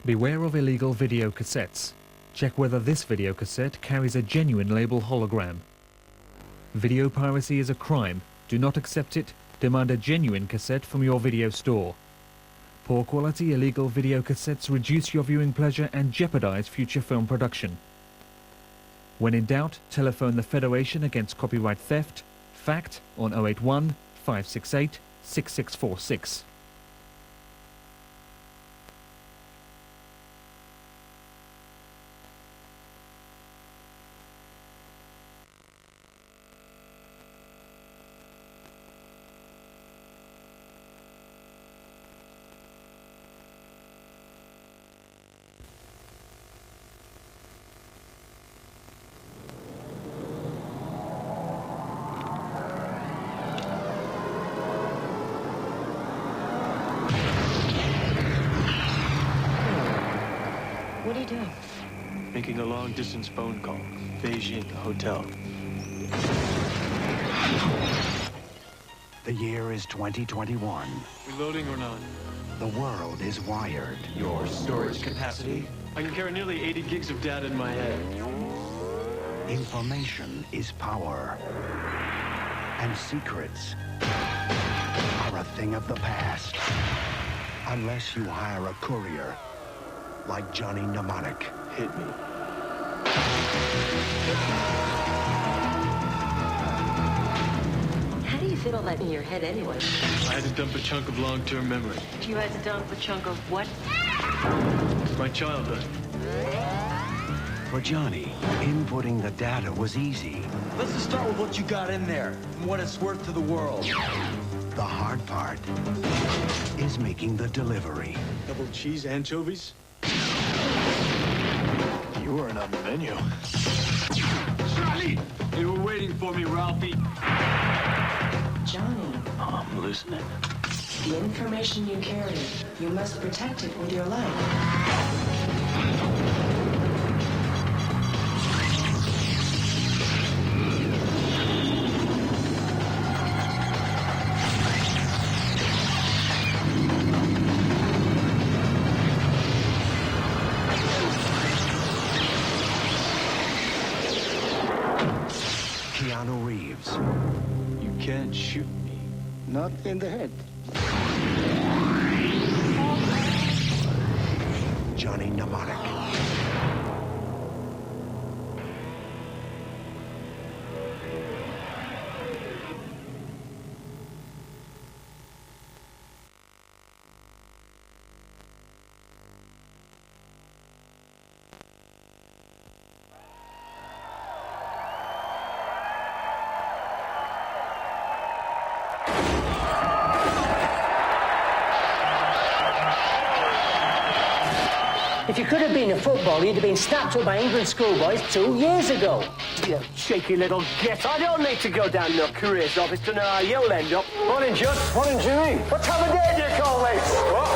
Beware of illegal video cassettes. Check whether this video cassette carries a genuine label hologram. Video piracy is a crime. Do not accept it. Demand a genuine cassette from your video store. Poor quality illegal video cassettes reduce your viewing pleasure and jeopardize future film production. When in doubt, telephone the Federation Against Copyright Theft, FACT, on 081 568 6646. What are you doing? Making a long-distance phone call. Beijing, hotel. The year is 2021. Reloading or not? The world is wired. Your storage capacity? I can carry nearly 80 gigs of data in my head. Information is power. And secrets are a thing of the past. Unless you hire a courier like Johnny Mnemonic. Hit me. How do you fit all that in your head anyway? I had to dump a chunk of long-term memory. You had to dump a chunk of what? My childhood. For Johnny, inputting the data was easy. Let's just start with what you got in there and what it's worth to the world. The hard part is making the delivery. Double cheese anchovies? You weren't on the menu. Charlie! They were waiting for me, Ralphie. Johnny, I'm listening. the information you carry, you must protect it with your life. Keanu Reeves. You can't shoot me. Not in the head. Johnny Mnemonic. If you could have been a footballer, you'd have been snapped up by England schoolboys 2 years ago. You cheeky little git. I don't need to go down to a careers office to know how you'll end up. Morning, Judd. Morning, Jimmy. What time of day do you call this? What?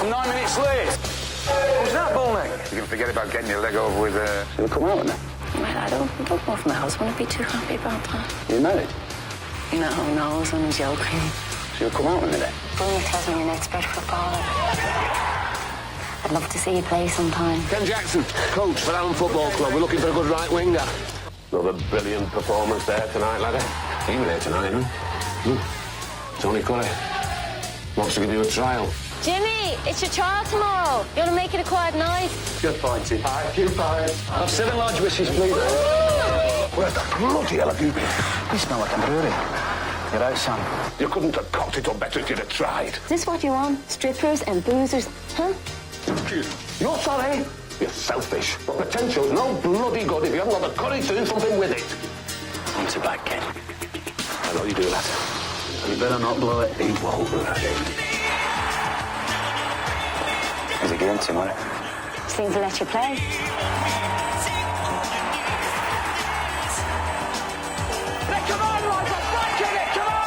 I'm 9 minutes late. Who's that, Bullneck? You can forget about getting your leg over with, You'll come out, innit? Well, I don't know if my husband would be too happy about that. You married? No, I was only joking. So you'll come out in a minute? Bullneck tells me you're an expert footballer. I'd love to see you play sometime. Ken Jackson, coach for Allen Football Club. We're looking for a good right winger. Another brilliant performance there tonight, laddie. You were there tonight, huh? Tony Curry wants to give you a trial. Jimmy, it's your trial tomorrow. You want to make it a quiet night? Good pointy. Aye, few pints. I've 7 large whiskies, please. Where the bloody hell have you been? You smell like a brewery. You're out, son. You couldn't have cocked it up better if you'd have tried. Is this what you want? Strippers and boozers, huh? You're sorry? You're selfish. But potential's no bloody good if you haven't got the courage to do something with it. It's a bad kid. I know you do that. You better not blow it. He won't, laddie. Is it getting tomorrow? Seems to let you play. Come on, lads! I'm back in it! Come on!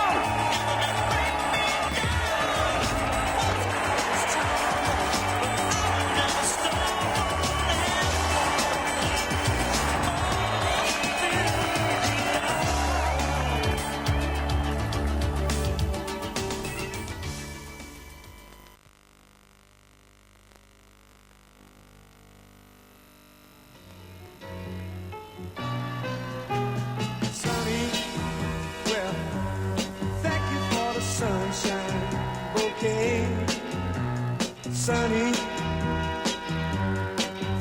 Sonny,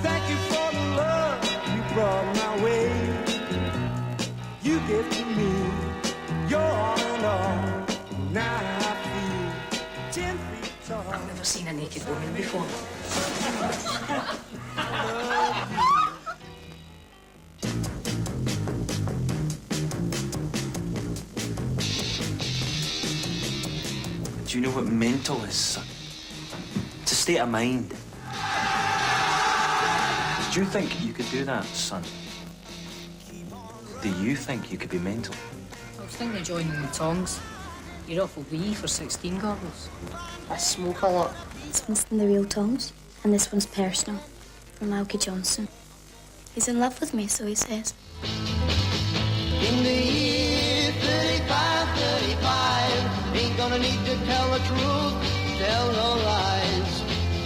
thank you for the love you brought my way. You give to me your all in all. Now I feel 10 feet tall. I've never seen a naked woman before. Do you know what mental is, son? It's a state of mind. Do you think you could do that, son? Do you think you could be mental? I was thinking of joining the tongs. You're awful wee for 16 goggles. I smoke a lot. This one's from the real Tongs, and this one's personal, from Alki Johnson. He's in love with me, so he says. In the year 35, ain't gonna need to tell the truth, tell no lies.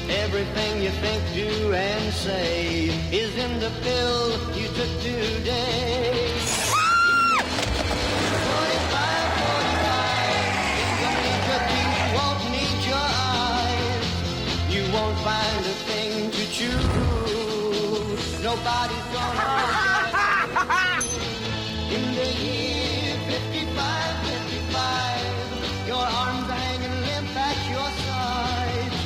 Everything you think, do, and say is in the pill you took today. 45, ain't gonna need your teeth, won't need your eyes. You won't find a thing to choose. Nobody's gonna in the year 55, your arms are hanging limp at your sides.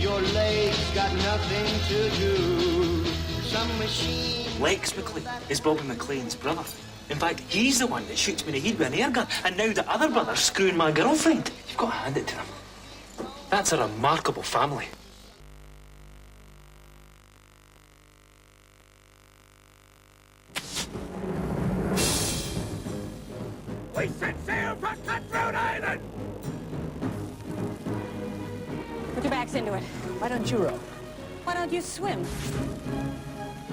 Your legs got nothing to do. Some machine. Lex McLean is Bobby McLean's brother. In fact, he's the one that shoots me in the head with an air gun, and now the other brother's screwing my girlfriend. You've got to hand it to them. That's a remarkable family. We set sail for CutThroat Island! Put your backs into it. Why don't you row? Why don't you swim?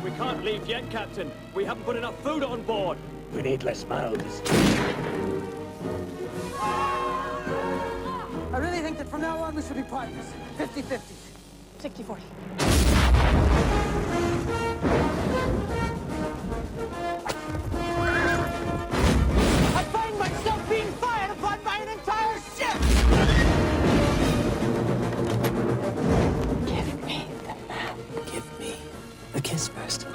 We can't leave yet, Captain. We haven't put enough food on board. We need less mouths. I really think that from now on we should be partners. 50-50. 60-40. I find myself being fired upon by an entire ship! Give me the map. Give me the kiss first.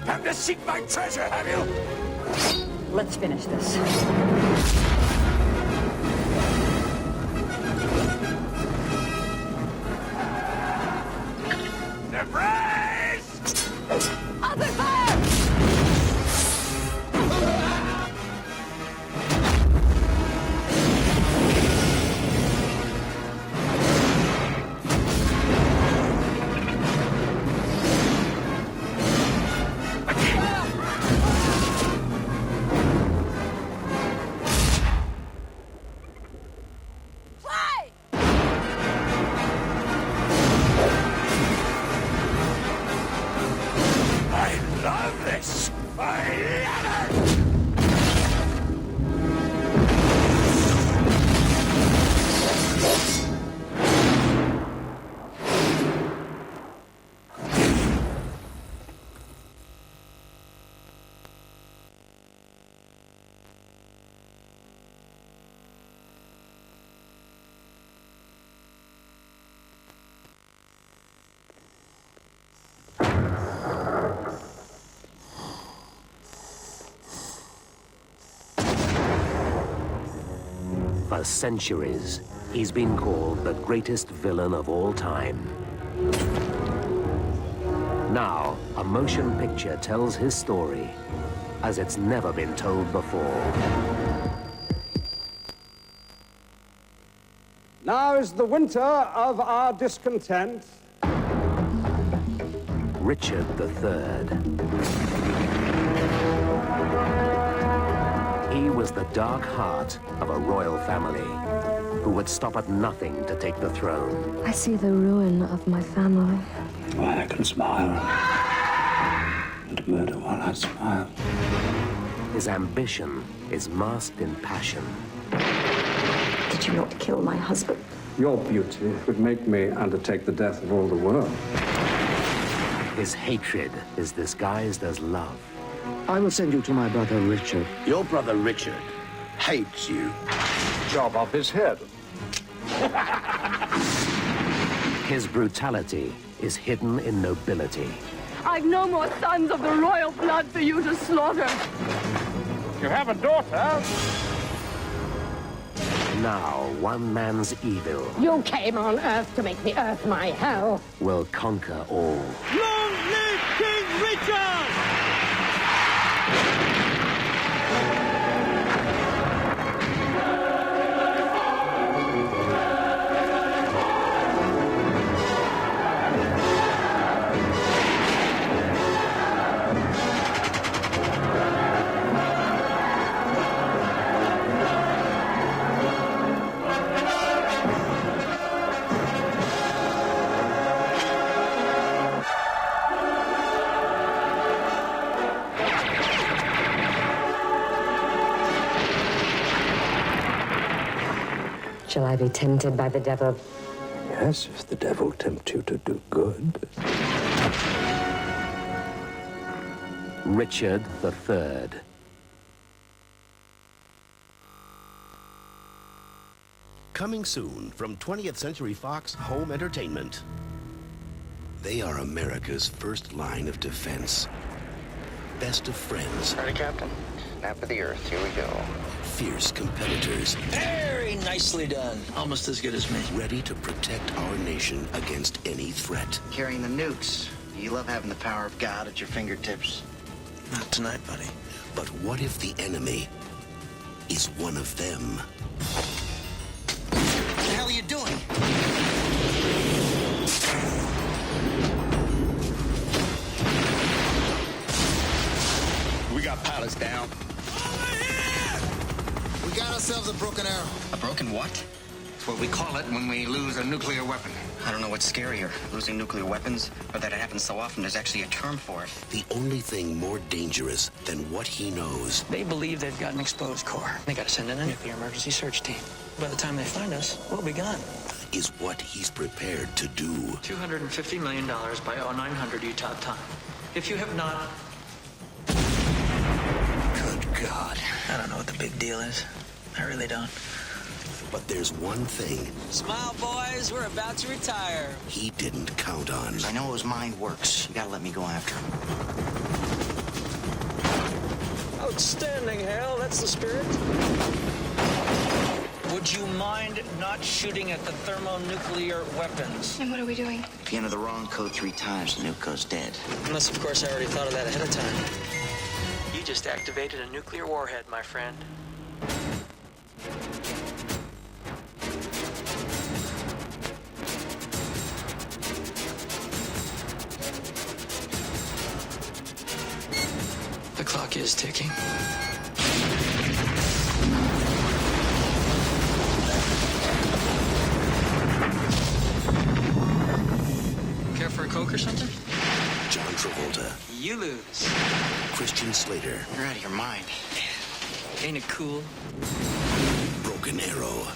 Come to seek my treasure, have you? Let's finish this. Surprise! Open fire! For centuries, he's been called the greatest villain of all time. Now, a motion picture tells his story as it's never been told before. Now is the winter of our discontent. Richard III. He was the dark heart of a royal family who would stop at nothing to take the throne. I see the ruin of my family. Why I can smile and murder while I smile. His ambition is masked in passion. Did you not kill my husband? Your beauty would make me undertake the death of all the world. His hatred is disguised as love. I will send you to my brother Richard. Your brother Richard hates you. Chop off his head. His brutality is hidden in nobility. I've no more sons of the royal blood for you to slaughter. You have a daughter? Now, one man's evil You came on Earth to make the Earth my hell. will conquer all. Long live King Richard! Shall I be tempted by the devil? Yes, if the devil tempt you to do good. Richard III. Coming soon from 20th Century Fox Home Entertainment. They are America's first line of defense. Best of friends. Ready, Captain? Nap of the Earth. Here we go. Fierce competitors. Very nicely done. Almost as good as me. Ready to protect our nation against any threat. Carrying the nukes. You love having the power of God at your fingertips. Not tonight, buddy. But what if the enemy is one of them? What the hell are you doing? We got pilots down. We got ourselves a broken arrow. A broken what? It's what we call it when we lose a nuclear weapon. I don't know what's scarier, losing nuclear weapons, or that it happens so often there's actually a term for it. The only thing more dangerous than what he knows. They believe they've got an exposed core. They gotta send in a nuclear emergency search team. By the time they find us, we'll be gone. Is what he's prepared to do. $250 million by 0900 Utah time. If you have not... Good God. I don't know what the big deal is. I really don't. But there's one thing Smile, boys. We're about to retire. he didn't count on. I know his mind works. You gotta let me go after him. Outstanding, Hal. That's the spirit. Would you mind not shooting at the thermonuclear weapons? And what are we doing? If you enter the wrong code 3 times, the nuke goes dead. Unless, of course, I already thought of that ahead of time. You just activated a nuclear warhead, my friend. The clock is ticking. Care for a Coke or something? John Travolta, You lose. Christian Slater, You're out of your mind. Ain't it cool? Broken Arrow,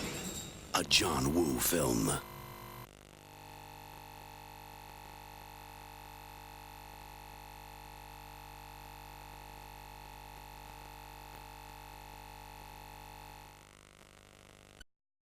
a John Woo film.